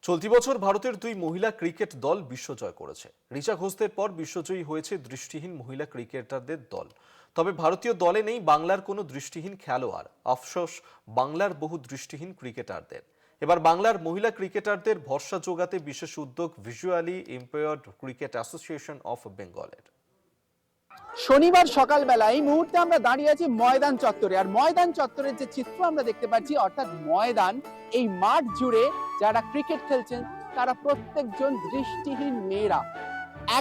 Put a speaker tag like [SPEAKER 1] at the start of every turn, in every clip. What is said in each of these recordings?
[SPEAKER 1] চলতি বছর ভারতের দুই মহিলা ক্রিকেট দল বিশ্বজয় করেছে। রিচা ঘোষদের পর বিশ্বজয়ী হয়েছে দৃষ্টিহীন মহিলা ক্রিকেটারদের দল। তবে ভারতীয় দলে নেই বাংলার কোনো দৃষ্টিহীন খেলোয়াড়। আফসোস বাংলার বহু দৃষ্টিহীন ক্রিকেটারদের। এবার বাংলার মহিলা ক্রিকেটারদের ভরসা যোগাতে বিশেষ উদ্যোগ visually impaired cricket association of বেঙ্গলের।
[SPEAKER 2] শনিবার সকালবেলা এই মুহূর্তে আমরা দাঁড়িয়ে আছি ময়দান চত্বরে। আর ময়দান চত্বরের যে চিত্র আমরা দেখতে পাচ্ছি, অর্থাৎ ময়দান, এই মাঠ জুড়ে যারা ক্রিকেট খেলছেন তারা প্রত্যেকজন দৃষ্টিহীন মেয়েরা।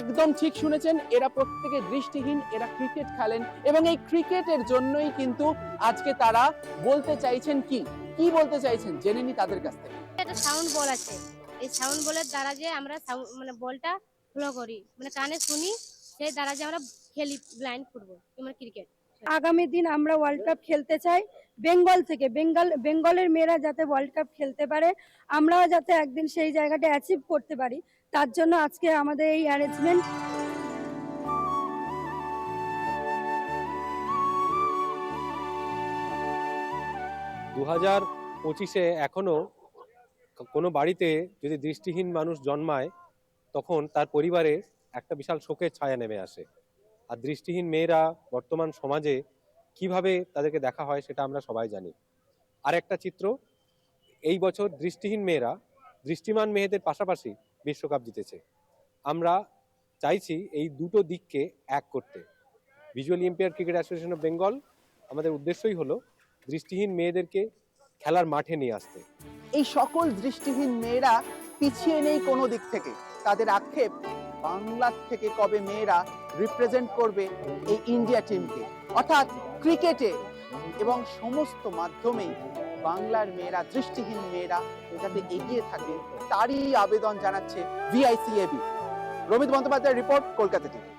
[SPEAKER 2] একদম ঠিক শুনেছেন, এরা প্রত্যেকে দৃষ্টিহীন, এরা ক্রিকেট খেলেন এবং এই ক্রিকেটের জন্যই কিন্তু আজকে তারা বলতে চাইছেন কি বলতে চাইছেন জেনে নি তাদের কাছ থেকে।
[SPEAKER 3] একটা সাউন্ড বল আছে, এই সাউন্ড বলের দ্বারা যে আমরা বলটা ফ্লো করি, কানে শুনি, সেই দ্বারা যে আমরা খেলি ব্লাইন্ড ফুটবল ক্রিকেট।
[SPEAKER 4] আগামী দিন আমরা ওয়ার্ল্ড কাপ খেলতে চাই বেঙ্গল থেকে। বেঙ্গলের মেয়েরা যাতে ওয়ার্ল্ড কাপ খেলতে পারে, আমরাও যাতে একদিন সেই জায়গাটা অ্যাচিভ করতে পারি, তার জন্য আজকে আমাদের এই অ্যারেঞ্জমেন্ট।
[SPEAKER 5] 2025-এ এখনো কোনো বাড়িতে যদি দৃষ্টিহীন মানুষ জন্মায়, তখন তার পরিবারে একটা বিশাল শোকের ছায়া নেমে আসে। আর দৃষ্টিহীন মেয়েরা বর্তমান সমাজে কিভাবে তাদেরকে দেখা হয় সেটা আমরা সবাই জানি। আর একটা চিত্র, এই বছর দৃষ্টিহীন মেয়েরা দৃষ্টিমান মেয়েদের পাশাপাশি বিশ্বকাপ জিতেছে। আমরা চাইছি এই দুটো দিককে এক করতে। Visually impaired cricket association of Bengal, আমাদের উদ্দেশ্যই হলো দৃষ্টিহীন মেয়েদেরকে খেলার মাঠে নিয়ে আসতে।
[SPEAKER 2] এই সকল দৃষ্টিহীন মেয়েরা পিছিয়ে নেই কোনো দিক থেকে। তাদের আক্ষেপ, বাংলার থেকে কবে মেয়েরা রিপ্রেজেন্ট করবে এই ইন্ডিয়া টিমকে, অর্থাৎ ক্রিকেটে এবং সমস্ত মাধ্যমেই বাংলার মেয়েরা, দৃষ্টিহীন মেয়েরা যাতে এগিয়ে থাকে, তারই আবেদন জানাচ্ছে ভিআইসিএবি। রমিত বন্দ্যোপাধ্যায়ের রিপোর্ট, কলকাতা টিভি।